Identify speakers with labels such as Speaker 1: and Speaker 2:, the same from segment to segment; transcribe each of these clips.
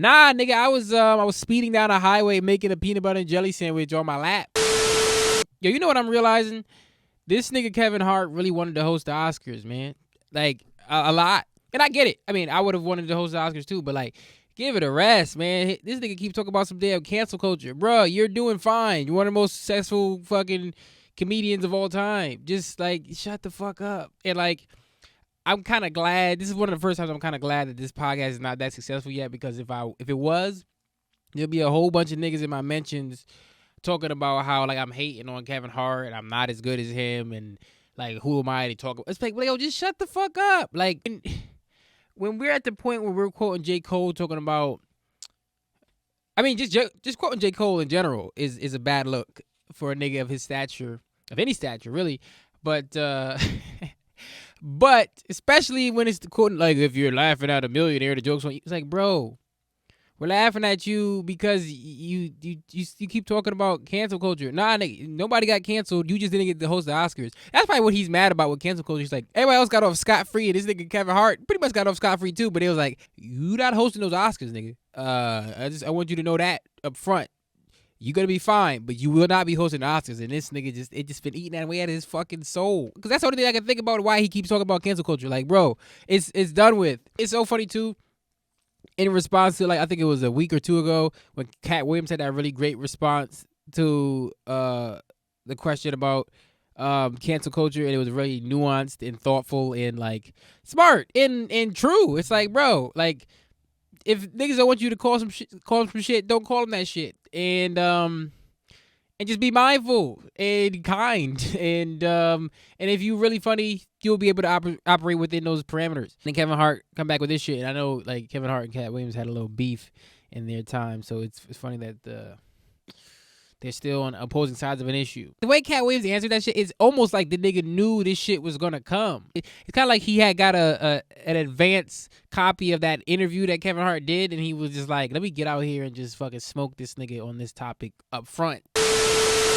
Speaker 1: Nah, nigga, I was speeding down a highway making a peanut butter and jelly sandwich on my lap. Yo, you know what I'm realizing? This nigga Kevin Hart really wanted to host the Oscars, man. Like, a lot. And I get it. I mean, I would have wanted to host the Oscars too, but like, give it a rest, man. This nigga keep talking about some damn cancel culture. Bruh, you're doing fine. You're one of the most successful fucking comedians of all time. Just, like, shut the fuck up. And, like, I'm kind of glad. This is one of the first times I'm kind of glad that this podcast is not that successful yet, because if it was, there'll be a whole bunch of niggas in my mentions talking about how, like, I'm hating on Kevin Hart and I'm not as good as him, and, like, who am I to talk about? It's like, yo, just shut the fuck up. Like, when we're at the point where we're quoting J. Cole talking about, I mean, just quoting J. Cole in general is a bad look for a nigga of his stature, of any stature, really. But but especially when it's the quoting, like, if you're laughing at a millionaire, the joke's on you. It's like, bro, we're laughing at you because you keep talking about cancel culture. Nah, nigga, nobody got canceled. You just didn't get to host the Oscars. That's probably what he's mad about with cancel culture. He's like, everybody else got off scot-free, and this nigga Kevin Hart pretty much got off scot-free too, but it was like, you not hosting those Oscars, nigga. I want you to know that up front. You're going to be fine, but you will not be hosting the Oscars. And this nigga just been eating that away at his fucking soul. Because that's the only thing I can think about why he keeps talking about cancel culture. Like, bro, it's done with. It's so funny, too. In response to, like, I think it was a week or two ago when Cat Williams had that really great response to the question about cancel culture. And it was really nuanced and thoughtful and, like, smart and true. It's like, bro, like, if niggas don't want you to call them some shit, don't call them that shit. And just be mindful and kind. And if you really funny, you'll be able to operate within those parameters. Then Kevin Hart come back with this shit. And I know, like, Kevin Hart and Cat Williams had a little beef in their time. So it's funny that they're still on opposing sides of an issue. The way Cat Williams answered that shit, it's almost like the nigga knew this shit was gonna come. It's kind of like he had got an advance copy of that interview that Kevin Hart did, and he was just like, let me get out here and just fucking smoke this nigga on this topic up front.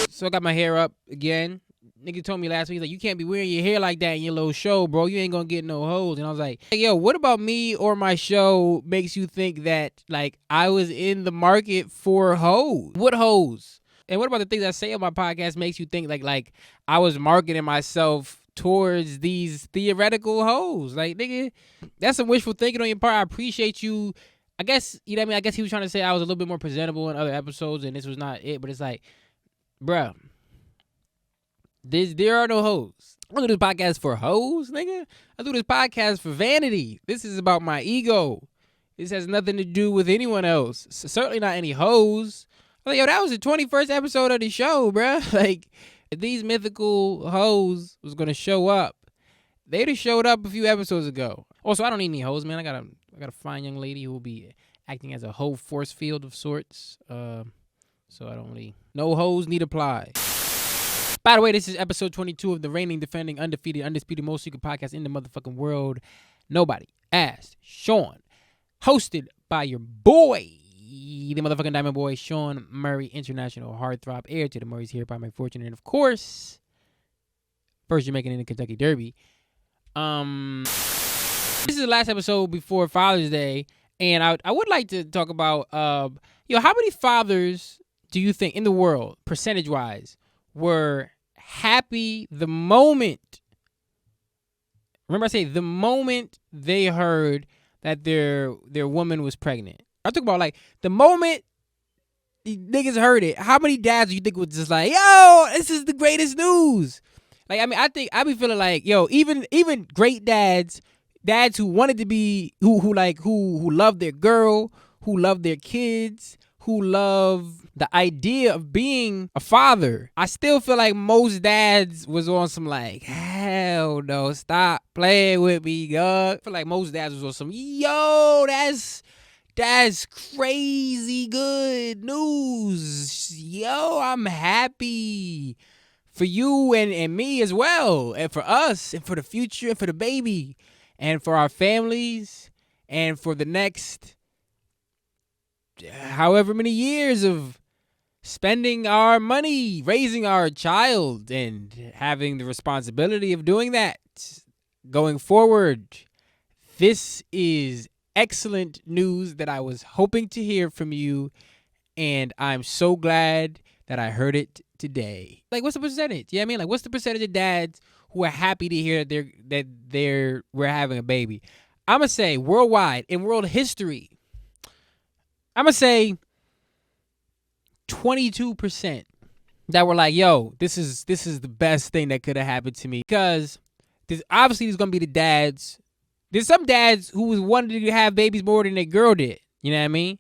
Speaker 1: So I got my hair up again. Nigga told me last week, he's like, you can't be wearing your hair like that in your little show, bro. You ain't gonna get no hoes. And I was like, hey, yo, what about me or my show makes you think that, like, I was in the market for hoes? What hoes? And what about the things I say on my podcast makes you think like I was marketing myself towards these theoretical hoes? Like, nigga, that's some wishful thinking on your part. I appreciate you. I guess, you know what I mean? I guess he was trying to say I was a little bit more presentable in other episodes and this was not it. But it's like, bruh, there are no hoes. I don't do this podcast for hoes, nigga. I do this podcast for vanity. This is about my ego. This has nothing to do with anyone else. Certainly not any hoes. Like, yo, that was the 21st episode of the show, bruh. Like, if these mythical hoes was gonna show up, they'd have showed up a few episodes ago. Also, I don't need any hoes, man. I got a fine young lady who will be acting as a hoe force field of sorts. So I don't really, no hoes need apply. By the way, this is episode 22 of the reigning, defending, undefeated, undisputed, most secret podcast in the motherfucking world. Nobody asked Shawn. Hosted by your boy, the motherfucking Diamond Boy, Shawn Murray, international heartthrob, heir to the Murrays here by my fortune, and of course, first Jamaican in the Kentucky Derby. This is the last episode before Father's Day, and I would like to talk about, how many fathers do you think in the world, percentage-wise, were happy the moment, remember I say the moment they heard that their woman was pregnant? I talk about, like, the moment the niggas heard it. How many dads do you think was just like, yo, this is the greatest news? Like, I mean, I think I be feeling like, yo, even great dads who wanted to be, who love their girl, who love their kids, who love the idea of being a father. I still feel like most dads was on some, like, hell no, stop playing with me, dog. I feel like most dads was on some, yo, that's crazy good news. Yo, I'm happy for you and me as well. And for us, and for the future, and for the baby, and for our families, and for the next however many years of spending our money, raising our child, and having the responsibility of doing that going forward. This is excellent news that I was hoping to hear from you, and I'm so glad that I heard it today. Like, what's the percentage? You know what I mean? Like, what's the percentage of dads who are happy to hear that we're having a baby? I'm gonna say worldwide in world history, I'm gonna say 22% that were like, "Yo, this is the best thing that could have happened to me." Because there's gonna be the dads. There's some dads who was wanted to have babies more than their girl did. You know what I mean?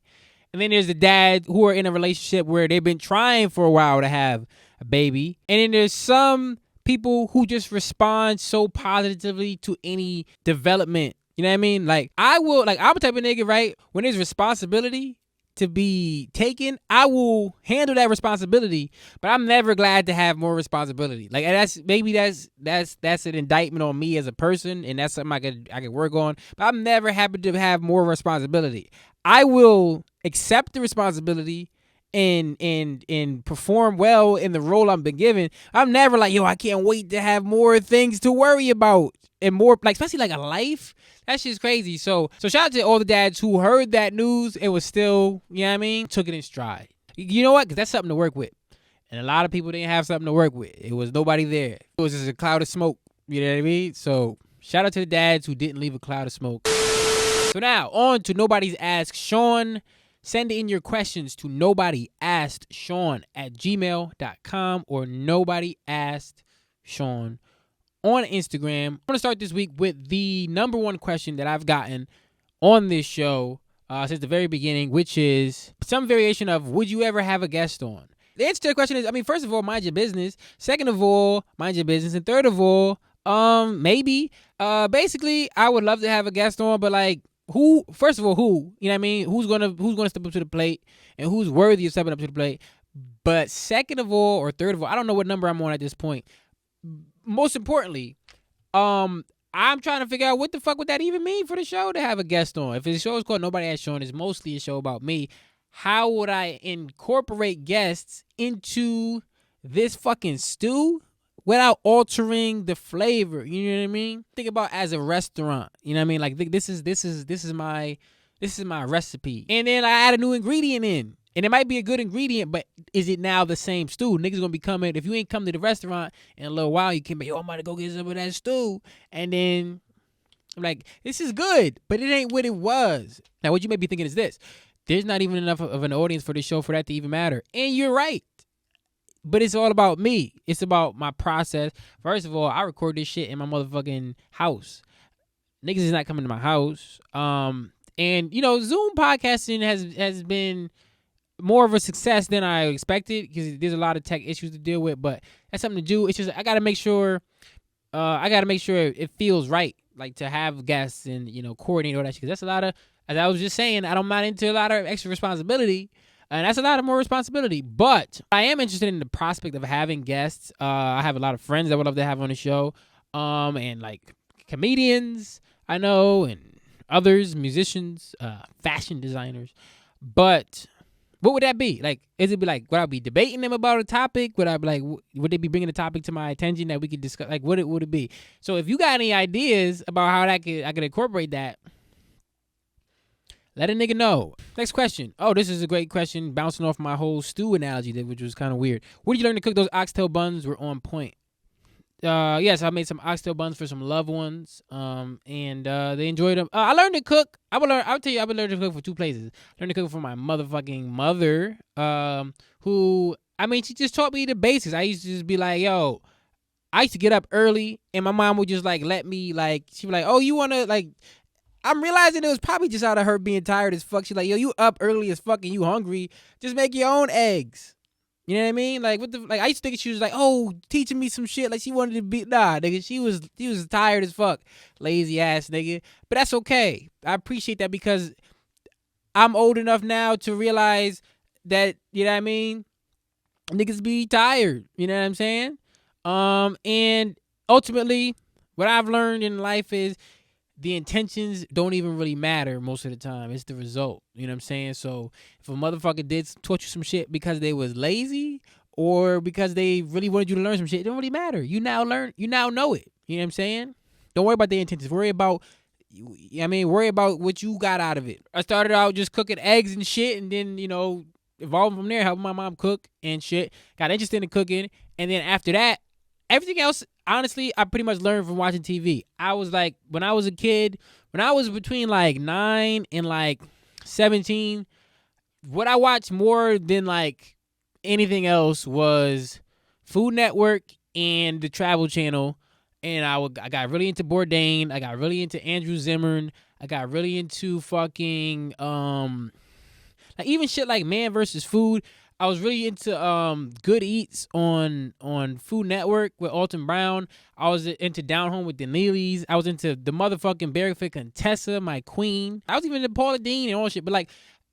Speaker 1: And then there's the dads who are in a relationship where they've been trying for a while to have a baby. And then there's some people who just respond so positively to any development. You know what I mean? Like, I'm the type of nigga, right? When there's responsibility to be taken, I will handle that responsibility, but I'm never glad to have more responsibility. Like, that's an indictment on me as a person, and that's something I could work on. But I'm never happy to have more responsibility. I will accept the responsibility and perform well in the role I've been given. I'm never like, yo, I can't wait to have more things to worry about and more, like, especially like a life. That shit's crazy. So shout out to all the dads who heard that news. It was still, you know what I mean? Took it in stride. You know what? Because that's something to work with. And a lot of people didn't have something to work with. It was nobody there. It was just a cloud of smoke. You know what I mean? So shout out to the dads who didn't leave a cloud of smoke. So now, on to Nobody's Ask Shawn. Send in your questions to nobodyaskedshawn@gmail.com or nobodyaskedshawn on Instagram. I'm going to start this week with the number one question that I've gotten on this show since the very beginning, which is some variation of, would you ever have a guest on? The answer to the question is, I mean, first of all, mind your business. Second of all, mind your business. And third of all, maybe. Basically, I would love to have a guest on, but like, who? First of all, who? You know what I mean? Who's gonna step up to the plate and who's worthy of stepping up to the plate? But second of all, or third of all, I don't know what number I'm on at this point. Most importantly, I'm trying to figure out what the fuck would that even mean for the show to have a guest on. If the show is called Nobody Asked Shawn, it's mostly a show about me. How would I incorporate guests into this fucking stew without altering the flavor? You know what I mean? Think about as a restaurant. You know what I mean? Like, this is my recipe, and then I add a new ingredient in. And it might be a good ingredient, but is it now the same stew? Niggas gonna be coming. If you ain't come to the restaurant in a little while, you can be, yo, I'm about to go get some of that stew. And then, I'm like, this is good, but it ain't what it was. Now, what you may be thinking is this. There's not even enough of an audience for this show for that to even matter. And you're right. But it's all about me. It's about my process. First of all, I record this shit in my motherfucking house. Niggas is not coming to my house. And, you know, Zoom podcasting has been more of a success than I expected because there's a lot of tech issues to deal with, but that's something to do. It's just I gotta make sure it feels right, like to have guests and, you know, coordinate all that shit. Because that's a lot of, as I was just saying, I'm not into a lot of extra responsibility, and that's a lot of more responsibility. But I am interested in the prospect of having guests. I have a lot of friends that would love to have on the show, and like comedians I know, and others, musicians, fashion designers, but. What would that be? Like, is it be like, would I be debating them about a topic? Would I be like, would they be bringing a topic to my attention that we could discuss? Like, what would it be? So if you got any ideas about how I could incorporate that, let a nigga know. Next question. Oh, this is a great question, bouncing off my whole stew analogy, which was kind of weird. Where did you learn to cook? Those oxtail buns were on point. Yes, I made some oxtail buns for some loved ones, and they enjoyed them. I learned to cook. I've been learning to cook for two places. I learned to cook for my motherfucking mother, who, I mean, she just taught me the basics. I used to just be like, yo, I used to get up early, and my mom would just, like, let me, like, she'd be like, oh, you want to, like, I'm realizing it was probably just out of her being tired as fuck. She's like, yo, you up early as fuck and you hungry. Just make your own eggs. You know what I mean? Like, I used to think she was like, oh, teaching me some shit. Like, she wanted to be, nah, nigga, she was tired as fuck. Lazy ass nigga. But that's okay. I appreciate that because I'm old enough now to realize that, you know what I mean? Niggas be tired. You know what I'm saying? And ultimately, what I've learned in life is the intentions don't even really matter most of the time. It's the result. You know what I'm saying? So if a motherfucker did taught you some shit because they was lazy or because they really wanted you to learn some shit, it don't really matter. You now know it. You know what I'm saying? Don't worry about their intentions. Worry about worry about what you got out of it. I started out just cooking eggs and shit, and then evolving from there, helping my mom cook and shit. Got interested in cooking, and then after that, everything else, honestly, I pretty much learned from watching TV. I was like, when I was a kid, when I was between like 9 and like 17, what I watched more than like anything else was Food Network and the Travel Channel. And I got really into Bourdain. I got really into Andrew Zimmern. I got really into fucking like even shit like Man vs. Food. I was really into Good Eats on Food Network with Alton Brown. I was into Down Home with the Neelys. I was into the motherfucking Barefoot Contessa, my queen. I was even into Paula Deen and all shit. But like,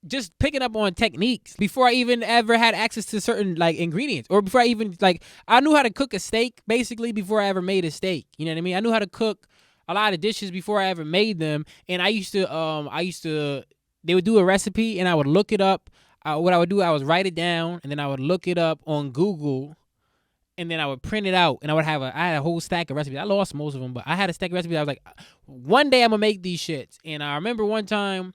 Speaker 1: just picking up on techniques before I even ever had access to certain like ingredients, or before I even like, I knew how to cook a steak basically before I ever made a steak. You know what I mean? I knew how to cook a lot of dishes before I ever made them. And I used to, they would do a recipe and I would look it up. What I would do, I would write it down and then I would look it up on Google, and then I would print it out, and I had a whole stack of recipes. I lost most of them, but I had a stack of recipes. I was like, one day I'm gonna make these shits. And I remember one time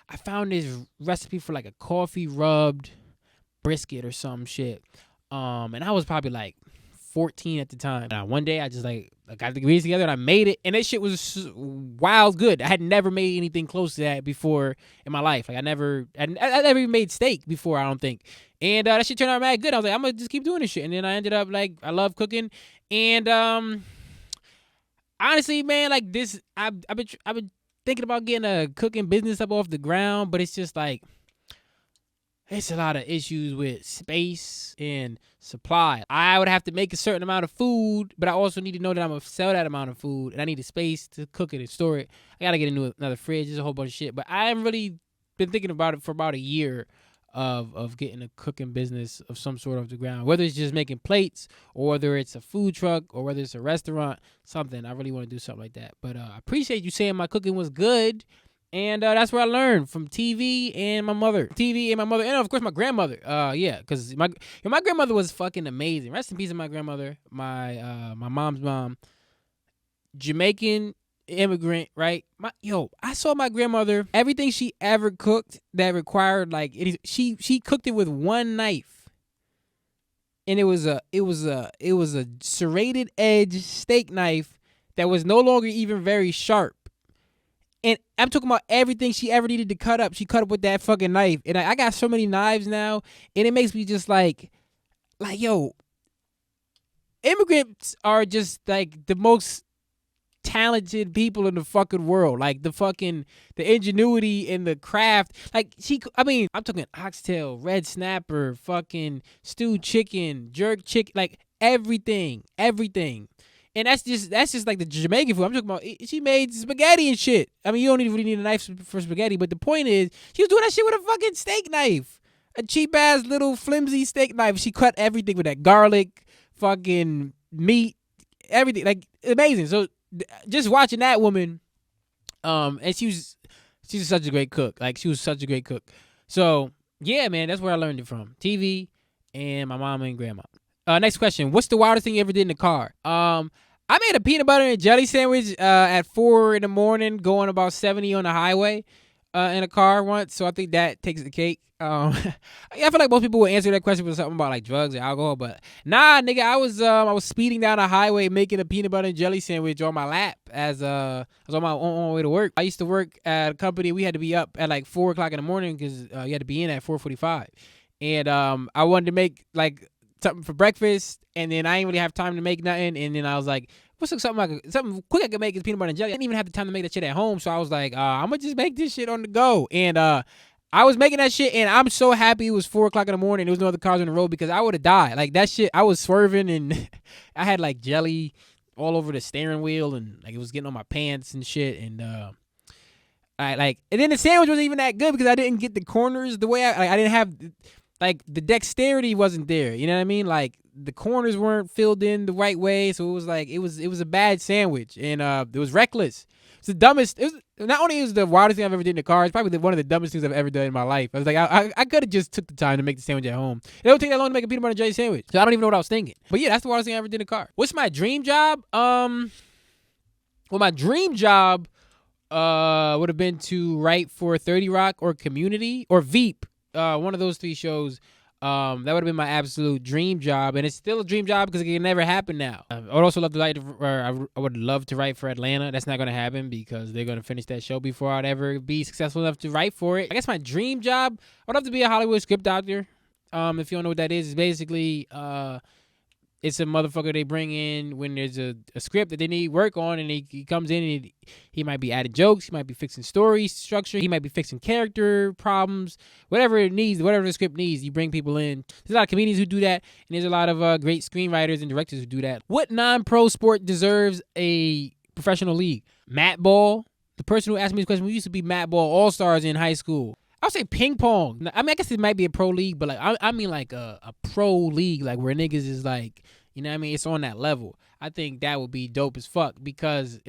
Speaker 1: I found this recipe for like a coffee rubbed brisket or some shit. And I was probably like 14 at the time. And one day I just like got the ingredients together and I made it, and that shit was wild good. I had never made anything close to that before in my life. Like I never even made steak before, I don't think. And that shit turned out mad good. I was like, I'm gonna just keep doing this shit. And then I ended up like, I love cooking. And honestly, man, like this, I've been thinking about getting a cooking business up off the ground, but it's just like, it's a lot of issues with space and supply. I would have to make a certain amount of food, but I also need to know that I'm going to sell that amount of food, and I need a space to cook it and store it. I got to get another fridge. There's a whole bunch of shit, but I haven't really been thinking about it for about a year of getting a cooking business of some sort off the ground, whether it's just making plates or whether it's a food truck or whether it's a restaurant, something. I really want to do something like that. But I appreciate you saying my cooking was good. And that's where I learned, from TV and my mother. And of course my grandmother. Yeah, because my grandmother was fucking amazing. Rest in peace to my grandmother, my mom's mom. Jamaican immigrant, right? I saw my grandmother, everything she ever cooked that required like she cooked it with one knife. And it was a serrated edge steak knife that was no longer even very sharp. And I'm talking about everything she ever needed to cut up. She cut up with that fucking knife. And I got so many knives now. And it makes me just like, yo, immigrants are just like the most talented people in the fucking world. Like the ingenuity and the craft. Like I'm talking oxtail, red snapper, fucking stewed chicken, jerk chicken, like everything. And that's just like the Jamaican food. I'm talking about, she made spaghetti and shit. I mean, you don't really need a knife for spaghetti, but the point is, she was doing that shit with a fucking steak knife. A cheap ass little flimsy steak knife. She cut everything with that garlic, fucking meat, everything. Like, amazing. So, just watching that woman, and she's such a great cook. Like, she was such a great cook. So, yeah, man, that's where I learned it from. TV and my mama and grandma. Next question. What's the wildest thing you ever did in the car? I made a peanut butter and jelly sandwich at 4 a.m. going about 70 on the highway in a car once. So I think that takes the cake. I feel like most people would answer that question with something about like drugs or alcohol, but nah, nigga, I was speeding down a highway making a peanut butter and jelly sandwich on my lap as I was on my way to work. I used to work at a company. We had to be up at like 4 o'clock in the morning because you had to be in at 4:45, and I wanted to make like something for breakfast, and then I didn't really have time to make nothing, and then I was like, what's something quick I could make is peanut butter and jelly. I didn't even have the time to make that shit at home, so I was like, I'm gonna just make this shit on the go. And I was making that shit, and I'm so happy it was 4 o'clock in the morning. There was no other cars on the road because I would have died. Like that shit, I was swerving, and I had like jelly all over the steering wheel, and like it was getting on my pants and shit. And and then the sandwich wasn't even that good because I didn't get the corners the way I didn't have. Like, the dexterity wasn't there, you know what I mean? Like, the corners weren't filled in the right way, so it was like, it was a bad sandwich, and it was reckless. It's the dumbest, not only is the wildest thing I've ever did in the car, it's probably one of the dumbest things I've ever done in my life. I was like, I could have just took the time to make the sandwich at home. It don't take that long to make a peanut butter and jelly sandwich, so I don't even know what I was thinking. But yeah, that's the wildest thing I ever did in the car. What's my dream job? Well, my dream job would have been to write for 30 Rock or Community or Veep. One of those 3 shows. That would have been my absolute dream job, and it's still a dream job because it can never happen now. I would also love to write, or I would love to write for Atlanta. That's not going to happen because they're going to finish that show before I'd ever be successful enough to write for it. I guess my dream job, I would love to be a Hollywood script doctor. If you don't know what that is, it's basically it's a motherfucker they bring in when there's a script that they need work on, and he comes in and he might be adding jokes, he might be fixing story structure, he might be fixing character problems, whatever it needs, whatever the script needs, you bring people in. There's a lot of comedians who do that, and there's a lot of great screenwriters and directors who do that. What non-pro sport deserves a professional league? Mat ball. The person who asked me this question, we used to be mat ball all-stars in high school. I would say ping pong. I mean, I guess it might be a pro league, but like I mean like a pro league, like where niggas is like, you know what I mean? It's on that level. I think that would be dope as fuck because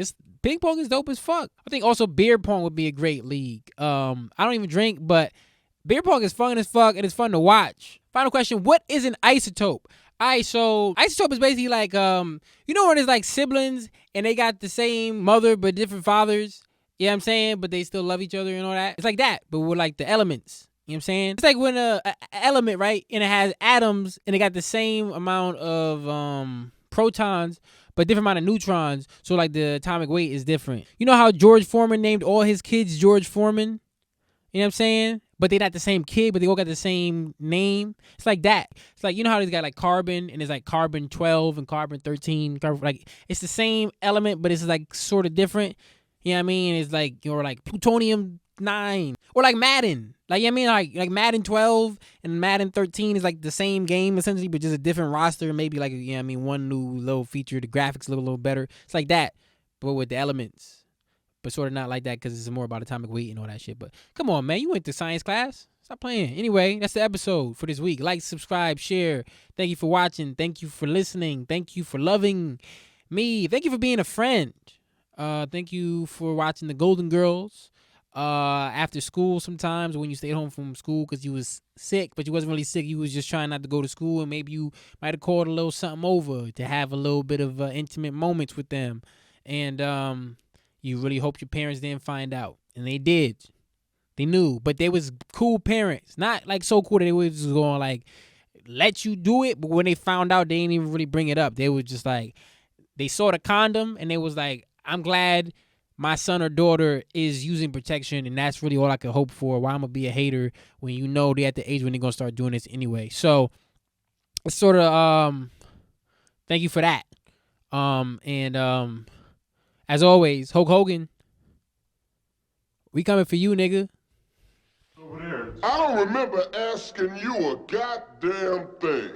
Speaker 1: ping pong is dope as fuck. I think also beer pong would be a great league. I don't even drink, but beer pong is fun as fuck and it's fun to watch. Final question: what is an isotope? Alright, so isotope is basically like you know when there's like siblings and they got the same mother but different fathers. You know what I'm saying? But they still love each other and all that. It's like that, but with like the elements. You know what I'm saying? It's like when a element, right, and it has atoms and it got the same amount of protons, but different amount of neutrons. So like the atomic weight is different. You know how George Foreman named all his kids George Foreman? You know what I'm saying? But they not the same kid, but they all got the same name. It's like that. It's like, you know how they got like carbon and it's like carbon 12 and carbon 13. Like it's the same element, but it's like sort of different. You know what I mean? It's like, or like plutonium 9 or like Madden. Like, you know what I mean? Like Madden 12 and Madden 13 is like the same game essentially, but just a different roster. Maybe like, you know what I mean? One new little feature, the graphics look a little better. It's like that, but with the elements. But sort of not like that because it's more about atomic weight and all that shit. But come on, man. You went to science class. Stop playing. Anyway, that's the episode for this week. Like, subscribe, share. Thank you for watching. Thank you for listening. Thank you for loving me. Thank you for being a friend. Thank you for watching the Golden Girls after school sometimes when you stayed home from school because you was sick, but you wasn't really sick. You was just trying not to go to school, and maybe you might have called a little something over to have a little bit of intimate moments with them. And you really hope your parents didn't find out. And they did. They knew. But they was cool parents. Not like so cool that they was just going like let you do it, but when they found out, they didn't even really bring it up. They was just like, they saw the condom and they was like, I'm glad my son or daughter is using protection, and that's really all I could hope for. Why I'm going to be a hater when you know they're at the age when they're going to start doing this anyway. So it's sort of, thank you for that. And as always, Hulk Hogan, we coming for you, nigga.
Speaker 2: I don't remember asking you a goddamn thing.